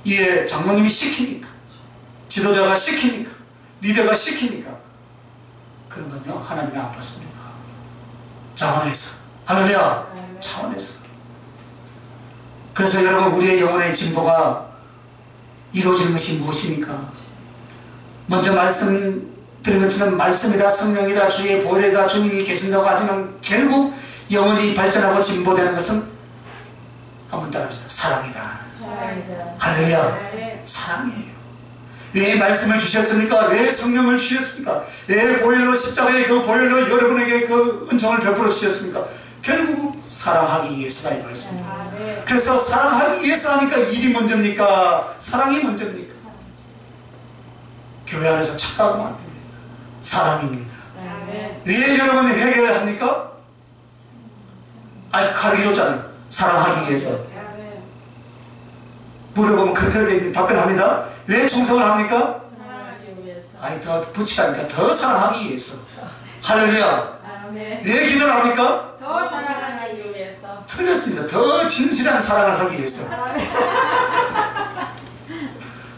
이에 장로님이 시키니까, 지도자가 시키니까, 리더가 시키니까, 그런 건요 하나님이 안 받습니다. 차원에서. 할렐루야. 차원에서. 그래서 여러분, 우리의 영혼의 진보가 이루어지는 것이 무엇입니까? 먼저 말씀드린 것처럼 말씀이다, 성령이다, 주의 보혈이다, 주님이 계신다고 하지만 결국 영혼이 발전하고 진보되는 것은 한번 따라합시다. 사랑이다. 할렐루야. 사랑이에요. 왜 말씀을 주셨습니까? 왜 성령을 주셨습니까? 왜 보혈로, 십자가의 그 보혈로 여러분에게 그 은총을 베풀어 주셨습니까? 결국 사랑하기 위해서다 이 말씀입니다. 그래서 사랑하기 위해서 하니까 일이 먼저입니까? 사랑이 먼저입니까? 교회 안에서 착각하면 안 됩니다. 사랑입니다. 왜 여러분이 회개를 합니까? 아니, 가르쳐줬잖아요. 사랑하기 위해서. 물어보면 그렇게 답변합니다. 왜 충성을 합니까? 아니, 더 붙이라니까. 더 사랑하기 위해서. 할렐루야. 왜 기도를 합니까? 더 사랑하기 위해서. 틀렸습니다. 더 진실한 사랑을 하기 위해서.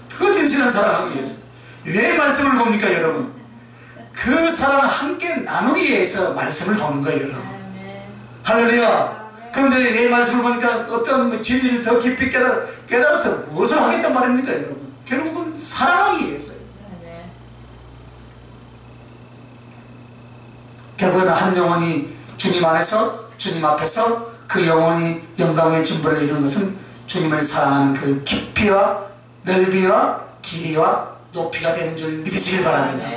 더 진실한 사랑을 하기 위해서. 왜 말씀을 봅니까, 여러분? 그 사랑을 함께 나누기 위해서 말씀을 보는 거예요, 여러분. 할렐루야. 그런데 왜 말씀을 보니까 어떤 진리를 더 깊이 깨달아서 무엇을 하겠단 말입니까, 여러분? 결국은 사랑하기 위해서요. 결국은 한 영혼이 주님 안에서, 주님 앞에서 그 영혼이 영광의 진보를 이루는 것은 주님을 사랑하는 그 깊이와 넓이와 길이와 높이가 되는 줄 믿으시길 바랍니다.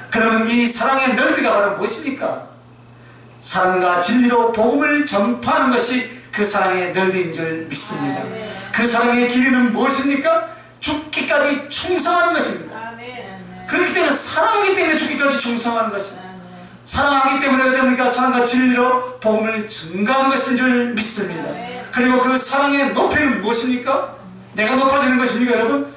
그러면 이 사랑의 넓이가 바로 무엇입니까? 사랑과 진리로 복음을 전파하는 것이 그 사랑의 넓이인 줄 믿습니다. 그 사랑의 길이는 무엇입니까? 죽기까지 충성하는 것입니다. 그렇기 때문에 사랑하기 때문에 죽기까지 충성하는 것입니다. 사랑하기 때문에 그러니까 사랑과 진리로 복음을 증가하는 것인 줄 믿습니다. 그리고 그 사랑의 높이는 무엇입니까? 내가 높아지는 것입니까 여러분?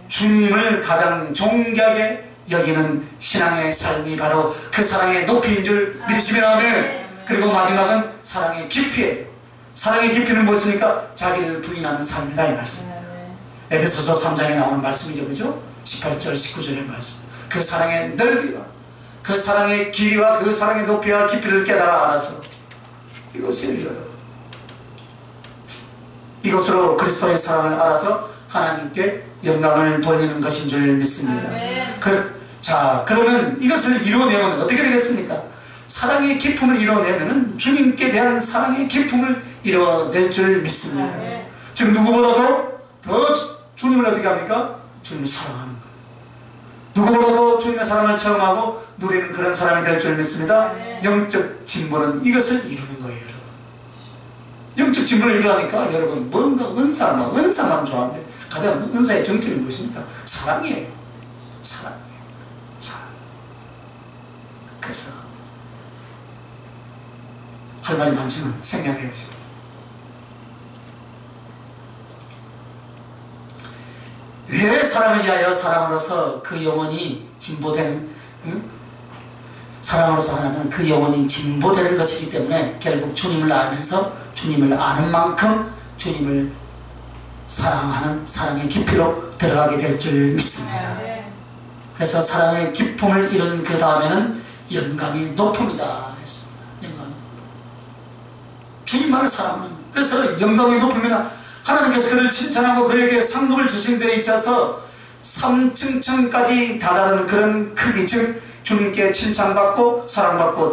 주님을 가장 존귀하게 여기는 신앙의 삶이 바로 그 사랑의 높이인 줄 믿으시면 아멘. 그리고 마지막은 사랑의 깊이예요. 사랑의 깊이는 무엇입니까? 자기를 부인하는 삶이다 이 말씀. 에베소서 3장에 나오는 말씀이죠, 그죠? 18절 19절의 말씀. 그 사랑의 넓이와 그 사랑의 길이와 그 사랑의 높이와 깊이를 깨달아 알아서 이것으로 그리스도의 사랑을 알아서 하나님께 영광을 돌리는 것인 줄 믿습니다. 자, 그러면 이것을 이루어내면 어떻게 되겠습니까? 사랑의 기쁨을 이루어내면 주님께 대한 사랑의 기쁨을 이루어낼 줄 믿습니다. 지금 누구보다도 더 주님을 어떻게 합니까? 주님을 사랑하는 거예요. 누구보다도 주님의 사랑을 체험하고 누리는 그런 사람이 될 줄 믿습니다. 영적 진보는 이것을 이루는 거예요, 여러분. 영적 진보를 이루라니까 여러분 뭔가 은사만 좋아하는데 가장 은사의 정점이 무엇입니까? 사랑이에요. 사랑이에요. 사랑. 그래서 할 말이 많지만 생각해야지. 왜 사랑을 위하여 사랑으로서 그 영혼이 진보되는 사랑으로서 하나는 그 영혼이 진보되는 것이기 때문에 결국 주님을 알면서 주님을 아는 만큼 주님을 사랑하는 사랑의 깊이로 들어가게 될 줄 믿습니다. 그래서 사랑의 기쁨을 이룬 그 다음에는 영광이 높음이다 했습니다. 영광이 주님만을 사랑하는. 그래서 영광이 높으면 하나님께서 그를 칭찬하고 그에게 상급을 주신 데 있어서 3층까지 다다른 그런 크기, 즉 주님께 칭찬받고 사랑받고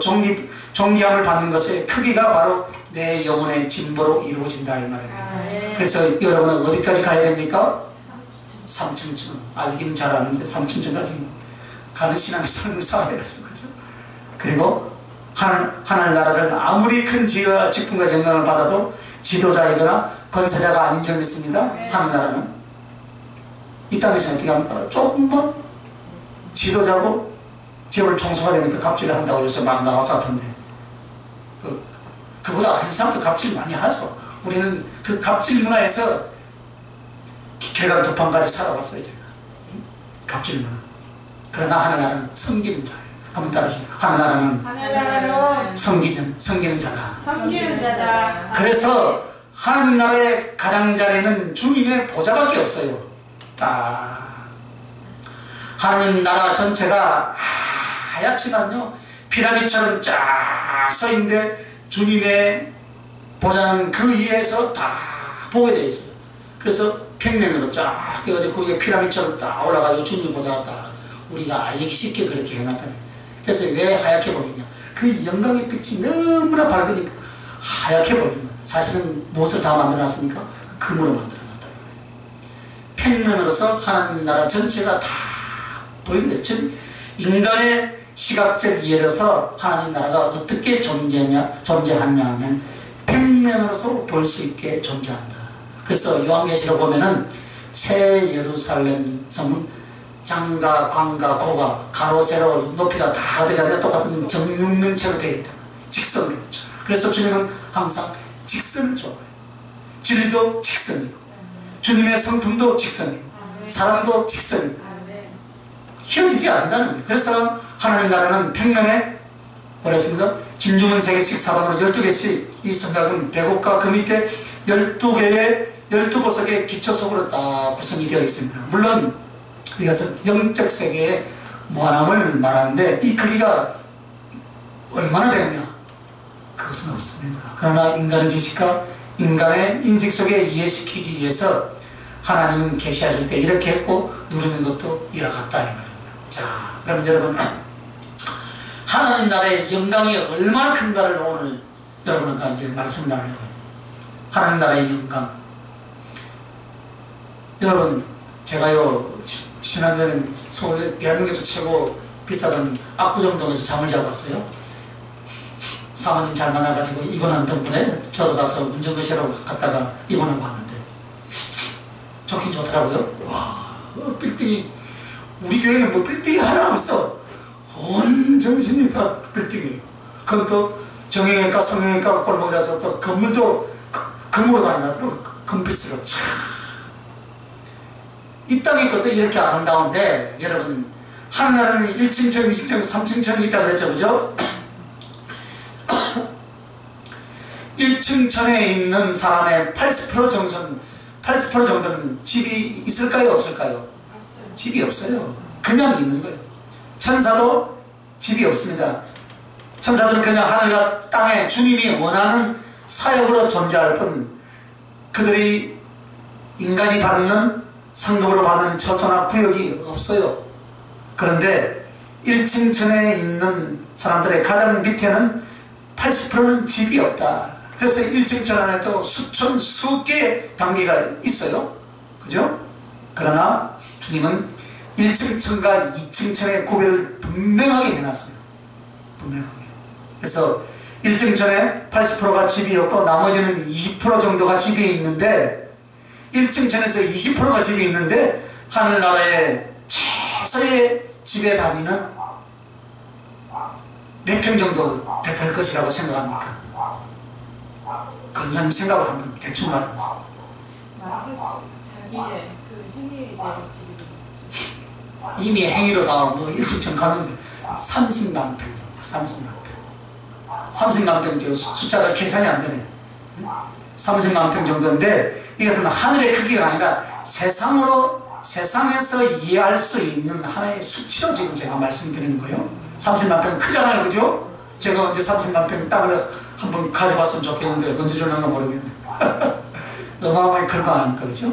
존귀함을 받는 것의 크기가 바로 내 영혼의 진보로 이루어진다 이 말입니다. 그래서 여러분은 어디까지 가야 됩니까? 3층쯤. 알긴 잘 아는데 3층까지 가는 신앙의 삶을 살아야 되죠. 그죠? 그리고 하늘나라를 아무리 큰 지혜와 직분과 영광을 받아도 지도자이거나 권세자가 아닌 줄 믿습니다. 하늘나라는 이 땅에서 어떻게 합니까? 조금만 지도자고 재벌 총수가 되니까 갑질을 한다고 해서 막 나와서 하던데 그보다 아닌 사람도 갑질 많이 하죠. 우리는 그 갑질 문화에서 계단 두 판까지 살아왔어요. 제가 갑질 문화. 그러나 하늘나라는 섬기는 자예요. 한번 따라주세요. 하늘나라는 섬기는 자다. 섬기는 자다. 그래서 하나님 나라의 가장자리는 주님의 보좌밖에 없어요. 딱 하나님 나라 전체가 하얗지만요 피라미드처럼 쫙 서있는데 주님의 보좌는 그 위에서 다 보게 되어 있어요. 그래서 평면으로 쫙 거기에 피라미드처럼 딱 올라가지고 주님의 보좌가 딱 우리가 알기 쉽게 그렇게 해놨다는. 그래서 왜 하얗게 보이냐? 그 영광의 빛이 너무나 밝으니까 하얗게 보입니다. 사실은 무엇을 다 만들어놨습니까? 금으로 만들어놨다. 평면으로서 하나님 나라 전체가 다 보이게 되죠. 즉 인간의 시각적 이해로서 하나님 나라가 어떻게 존재하냐 하면 평면으로서 볼 수 있게 존재한다. 그래서 요한계시록 보면은 새 예루살렘 성은 장과 광과 고가 가로 세로 높이가 다 들어가면 똑같은 정육면체로 되어 있다. 직선으로. 그래서 주님은 항상 직선을 좋아해요. 진리도 직선이고 주님의 성품도 직선이고 사랑도 직선이고 휘어지지 않는다는 거예요. 그래서 하나님 나라는 평면에 뭐라 했습니까? 진주문 3개씩 사방으로 12개씩 이 성곽은 백옥과 그 밑에 12개의 12보석의 기초석으로 다 구성이 되어 있습니다. 물론 이것은 영적 세계의 무한함을 말하는데 이 크기가 얼마나 되느냐? 그것은 없습니다. 그러나 인간의 지식과 인간의 인식 속에 이해시키기 위해서 하나님은 계시하실 때 이렇게 했고 누리는 것도 이와 같다 이 말입니다. 자, 그럼 여러분 하나님 나라의 영광이 얼마나 큰가를 오늘 여러분과 이제 말씀 나누려고 해요. 하나님 나라의 영광. 여러분 제가요 지난번에 서울 대한민국에서 최고 비싸던 압구정동에서 잠을 자고 왔어요. 사모님 잘 만나가지고 입원한 덕분에 저도 가서 운전거실하고 갔다가 입원하고 왔는데 좋긴 좋더라고요. 와 빌딩이 우리 교회는 뭐 빌딩이 하나 없어. 온 전신이 다 빌딩이에요. 그건 또 정형외과, 성형외과 골목이라서 또 건물도 금으로 다니나더라고. 금빛으로 참. 이 땅의 것도 이렇게 아름다운데 여러분, 하늘나라는 1층천, 2층천, 3층천이 있다 그랬죠, 그죠? 1층천에 있는 사람의 80% 정도는 집이 있을까요, 없을까요? 집이 없어요. 그냥 있는 거예요. 천사도 집이 없습니다. 천사들은 그냥 하늘과 땅에 주님이 원하는 사역으로 존재할 뿐, 그들이 인간이 받는 상급으로 받는 처소나 구역이 없어요. 그런데 1층천에 있는 사람들의 가장 밑에는 80%는 집이 없다. 그래서 1층천 안에도 수천, 수개의 단계가 있어요. 그죠? 그러나 주님은 1층천과 2층천의 구별을 분명하게 해놨어요. 분명하게. 그래서 1층천에 80%가 집이 없고 나머지는 20% 정도가 집이 있는데, 1층천에서 20%가 집이 있는데 하늘나라의 최소의 집에 다니는 몇 평 정도 될 것이라고 생각합니까? 건사님 생각을 한번 대충 말해보세요. 자기의 그 행위에 대한 집이 이미 행위로 다 뭐 1층천 가는데 30만 평 정도, 30만 평. 30만 평 숫자가 계산이 안 되네. 30만 평 정도인데, 이것은 하늘의 크기가 아니라 세상에서 이해할 수 있는 하나의 수치로 지금 제가 말씀드리는 거예요. 30만 평 크잖아요, 그죠? 제가 언제 30만 평 땅을 한번 가져봤으면 좋겠는데 언제 줄는가 모르겠네. 어마어마하게 클 거 아닙니까, 그죠?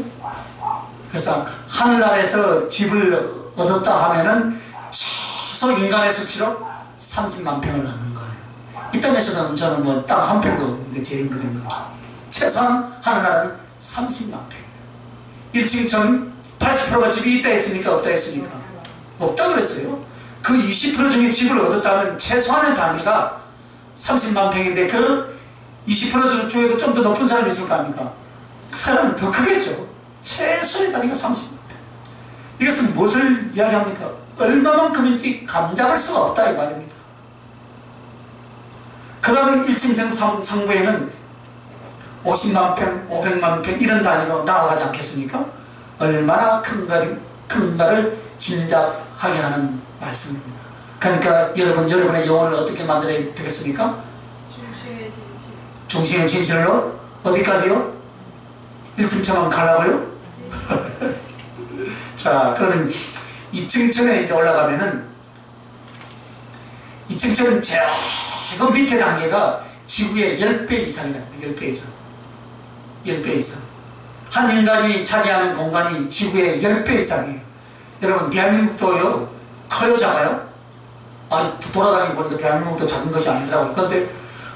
그래서 하늘나라에서 집을 얻었다 하면은 최소 인간의 수치로 30만 평을 얻는 거예요. 이 땅에서는 저는 뭐 땅 한 평도 없는데 제 인거든요. 최소한 하늘나라는 30만 평. 1층천 80%가 집이 있다 했습니까? 없다 했습니까? 없다 그랬어요. 그 20% 중에 집을 얻었다면 최소한의 단위가 30만 평인데 그 20% 중에도 좀 더 높은 사람이 있을 거 아닙니까? 그 사람은 더 크겠죠. 최소의 단위가 30만 평. 이것은 무엇을 이야기합니까? 얼마만큼인지 감잡을 수가 없다 이 말입니다. 그 다음에 1층천 상부에는 50만 평, 500만 평 이런 단위로 나아가지 않겠습니까? 얼마나 큰가를 짐작하게 하는 말씀입니다. 그러니까 여러분의 영혼을 어떻게 만들어야 되겠습니까? 중심의 진실. 중심의 진실로 어디까지요? 1층천만 가려고요? 자, 그러면 2층천에 이제 올라가면은 2층천은 제일 밑에 단계가 지구의 10배 이상이랍니다. 10배 이상. 10배 이상. 한 인간이 차지하는 공간이 지구의 10배 이상이에요. 여러분, 대한민국도요, 커요, 작아요? 돌아다니고 보니까 대한민국도 작은 것이 아니더라고요. 그런데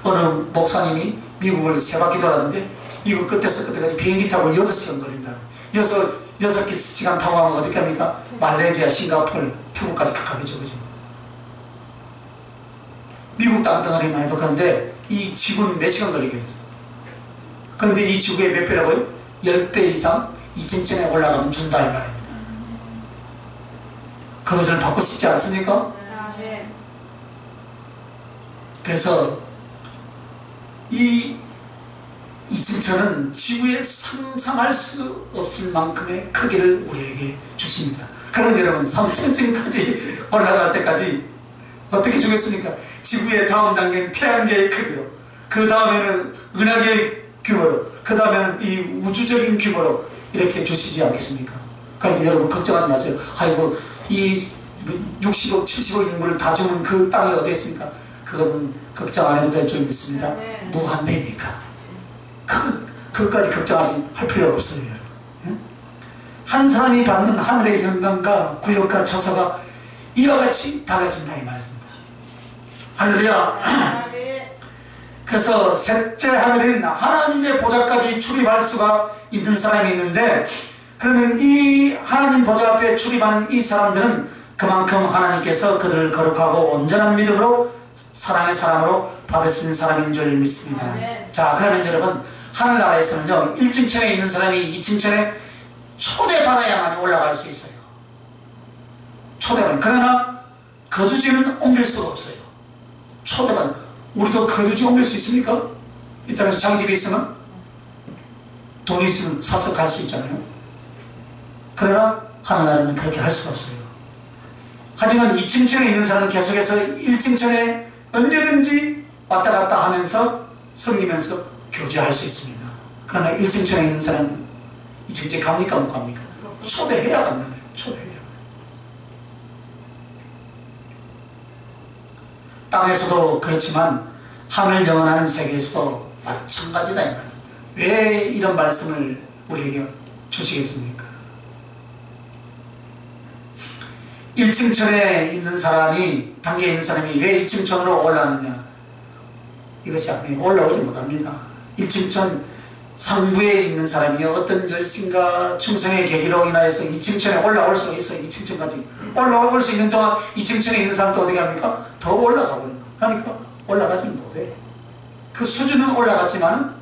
어느 목사님이 미국을 3바퀴 돌았는데, 미국 끝에서 끝에까지 비행기 타고 6시간 걸린다. 6시간 타고 가면 어디 갑니까? 말레이시아, 싱가포르, 태국까지 가겠죠, 그죠? 미국 땅덩어리만 해도 그런데, 이 지구는 몇 시간 걸리겠어요? 그런데 이 지구의 몇 배라고요? 10배 이상 2층천에 올라가면 준다 이 말입니다. 그것을 받고 싶지 않습니까? 네. 그래서 이 2층천은 지구에 상상할 수 없을 만큼의 크기를 우리에게 주십니다. 그럼 여러분 3층까지 올라갈 때까지 어떻게 주겠습니까? 지구의 다음 단계는 태양계의 크기로, 그 다음에는 은하계의 규모로, 그 다음에는 이 우주적인 규모로 이렇게 주시지 않겠습니까? 그러니까 여러분 걱정하지 마세요. 아이고 이 60억 70억 인구를 다 주면 그 땅이 어디 있습니까? 그거는 걱정 안 해도 될 줄 믿습니다. 네. 무한대니까 그것까지 걱정하지 할 필요가 없어요. 한 사람이 받는 하늘의 영광과 구역과 처소가 이와 같이 달라진다 이 말입니다. 할렐루야. 그래서 셋째 하늘인 하나님의 보좌까지 출입할 수가 있는 사람이 있는데, 그러면 이 하나님 보좌 앞에 출입하는 이 사람들은 그만큼 하나님께서 그들을 거룩하고 온전한 믿음으로 사랑의 사람으로 받으신 사람인 줄 믿습니다. 네. 자, 그러면 여러분, 하늘나라에서는요 1층천에 있는 사람이 2층천에 초대받아야만 올라갈 수 있어요. 초대받는. 그러나 거주지는 옮길 수가 없어요. 초대받는. 우리도 거주지 옮길 수 있습니까? 이 땅에서 자기 집에 있으면 돈이 있으면 사서 갈 수 있잖아요. 그러나 하늘나라는 그렇게 할 수가 없어요. 하지만 2층천에 있는 사람은 계속해서 1층천에 언제든지 왔다 갔다 하면서 섬기면서 교제할 수 있습니다. 그러나 1층천에 있는 사람은 2층천에 갑니까 못 갑니까? 초대해야 간다는 거예요. 초대해야. 땅에서도 그렇지만 하늘 영원한 세계에서도 마찬가지다 이 말입니다. 왜 이런 말씀을 우리에게 주시겠습니까? 1층천에 있는 사람이, 단계에 있는 사람이 왜 1층천으로 올라가느냐? 이것이 아니에요. 올라오지 못합니다. 1층천 상부에 있는 사람이 어떤 열심과 충성의 계기로 인하여서 2층천에 올라올 수 있어요. 2층천까지 올라올 수 있는 동안 2층천에 있는 사람도 어떻게 합니까? 더 올라가 버립니다. 그러니까 올라가지 못해요. 그 수준은 올라갔지만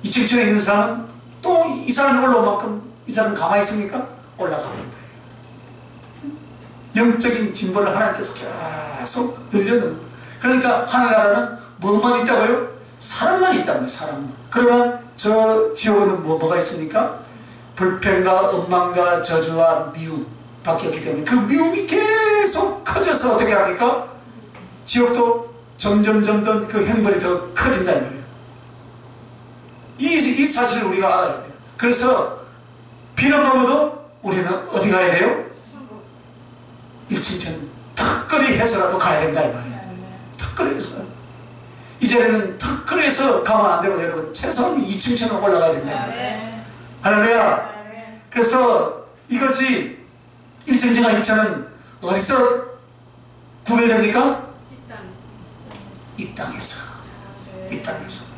2층천에 있는 사람은 또 이 사람이 올라온 만큼 이 사람은 가만히 있습니까? 올라가 버립니다. 영적인 진보를 하나님께서 계속 늘려놓는. 그러니까 하늘나라는 뭐만 있다고요? 사람만 있답니다. 사람만. 그러면 저 지옥에는 뭐가 있습니까? 불평과 원망과 저주와 미움 밖에 없기 때문에 그 미움이 계속 커져서 어떻게 합니까? 지옥도 점점 그 형벌이 더 커진다는 거예요. 이 사실을 우리가 알아야 돼요. 그래서 비는 먹어도 우리는 어디 가야 돼요? 1층천 턱걸이 해서라도 가야 된다 이 말이에요. 턱걸이 해서. 이제는 턱걸이에서 가면 안 되고 여러분 최소한 2층천으로 올라가야 된다. 할렐루야. 그래서 이것이 1층천과 2층은 어디서 구별됩니까? 이 땅에서. 이 땅에서.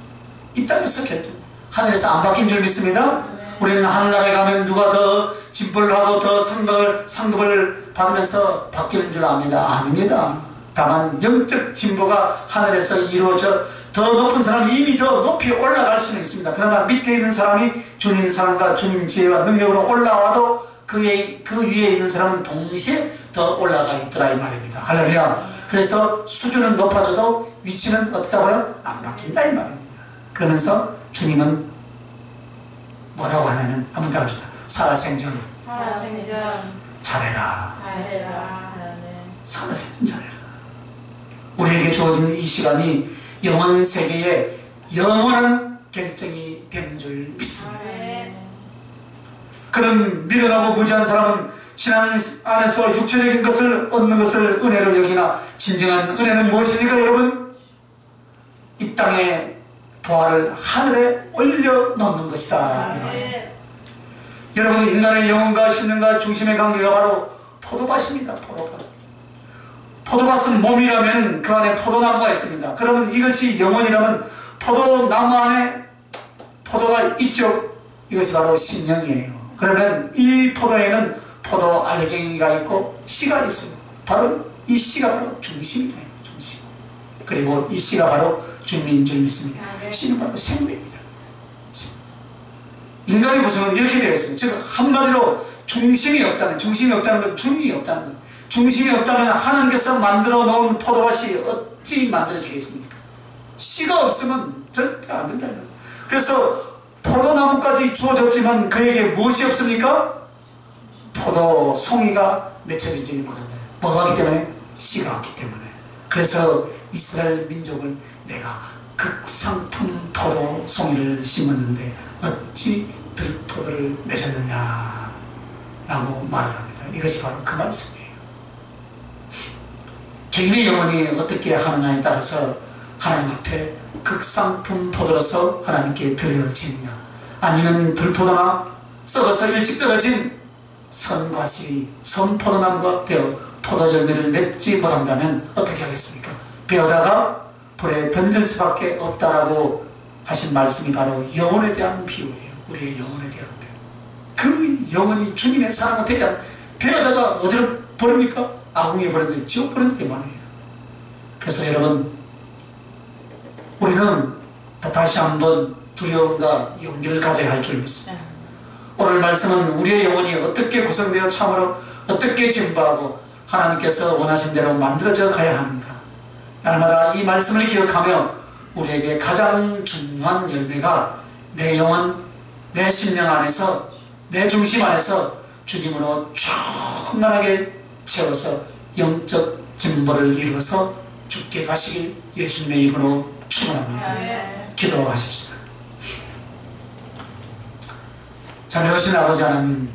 이 땅에서 결정. 하늘에서 안 바뀐 줄 믿습니다. 우리는 하늘나라에 가면 누가 더 진보를 하고 더 상급을 받으면서 바뀌는 줄 압니다. 아닙니다. 다만 영적 진보가 하늘에서 이루어져 더 높은 사람이 이미 더 높이 올라갈 수는 있습니다. 그러나 밑에 있는 사람이 주님 사랑과 주님 지혜와 능력으로 올라와도 그 위에 있는 사람은 동시에 더 올라가 있더라 이 말입니다. 할렐루야. 그래서 수준은 높아져도 위치는 어떻다고요? 안 바뀐다 이 말입니다. 그러면서 주님은 뭐라고 하냐면 한번 따라합시다. 살아생전 잘해라. 살아생전 잘해라. 우리에게 주어진 이 시간이 영원 세계에 영원한 결정이 되는 줄 믿습니다. 그런 미련하고 무지한 사람은 신앙 안에서 육체적인 것을 얻는 것을 은혜로 여기나 진정한 은혜는 무엇입니까 여러분? 이 땅의 보화를 하늘에 올려놓는 것이다. 여러분 인간의 영혼과 심령과 중심의 관계가 바로 포도밭입니다. 포도밭. 포도밭은 몸이라면 그 안에 포도나무가 있습니다. 그러면 이것이 영혼이라면 포도나무 안에 포도가 있죠. 이것이 바로 심령이에요. 그러면 이 포도에는 포도 알갱이가 있고 씨가 있어요. 바로 이 씨가 바로 중심이에요. 중심. 그리고 이 씨가 바로 주님인 줄 믿습니다. 씨는 바로 생명이다. 인간의 구성은 이렇게 되어 있습니다. 즉 한마디로 중심이 없다는 건 주님이 없다는 것. 중심이 없다면 하나님께서 만들어 놓은 포도밭이 어찌 만들어지겠습니까? 씨가 없으면 절대 안 된다는 거예요. 그래서 포도나무까지 주어졌지만 그에게 무엇이 없습니까? 포도 송이가 맺혀지지 못한다. 뭐가 없기 때문에? 씨가 없기 때문에. 그래서 이스라엘 민족을 내가 극상품 포도 송이를 심었는데 어찌 들포도를 맺었느냐 라고 말을 합니다. 이것이 바로 그 말씀이에요. 개인의 영혼이 어떻게 하느냐에 따라서 하나님 앞에 극상품 포도로서 하나님께 드려지느냐, 아니면 들포도나 썩어서 일찍 떨어진 선과실이 선포도나무가 되어 포도열매를 맺지 못한다면 어떻게 하겠습니까? 베어다가 불에 던질 수밖에 없다라고 하신 말씀이 바로 영혼에 대한 비유예요. 우리의 영혼에 대한 비유. 그 영혼이 주님의 사랑을 되지 않아 베어다가 어디로 버립니까? 아궁이에 버렸는데 지옥 버리는 게 많아요. 그래서 여러분, 우리는 다시 한번 두려움과 용기를 가져야 할 줄 믿습니다. 오늘 말씀은 우리의 영혼이 어떻게 구성되어 참으로 어떻게 진보하고 하나님께서 원하신 대로 만들어져 가야 하는가. 날마다 이 말씀을 기억하며 우리에게 가장 중요한 열매가 내 영혼, 내 심령 안에서, 내 중심 안에서 주님으로 충만하게 채워서 영적 진보를 이루어서 죽게 가시길 예수님의 이름으로 축원합니다. 기도하십시다. 자비로우신 아버지 하나님,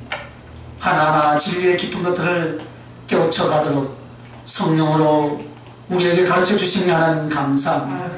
하나하나 진리의 깊은 것들을 깨우쳐 가도록 성령으로 우리에게 가르쳐 주시니 하나님 감사합니다.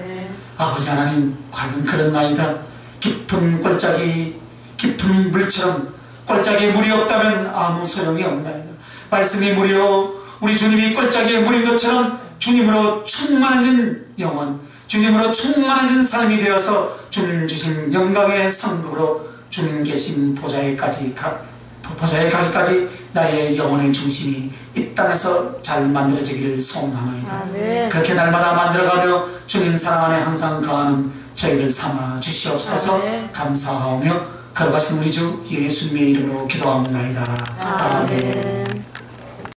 아버지 하나님, 과연 그런나이다. 깊은 골짜기, 깊은 물처럼 골짜기에 물이 없다면 아무 소용이 없나이다. 말씀이 물이요, 우리 주님이 골짜기에 물인 것처럼 주님으로 충만해진 영혼, 주님으로 충만해진 삶이 되어서 주님 주신 영광의 성급으로 주님 계신 보좌에 가기까지 나의 영혼의 중심이 이 땅에서 잘 만들어지기를 소원하나이다. 그렇게 날마다 만들어가며 주님 사랑 안에 항상 거하는 저희를 삼아 주시옵소서. 감사하며 걸어가신 우리 주 예수님의 이름으로 기도합니다. 아멘.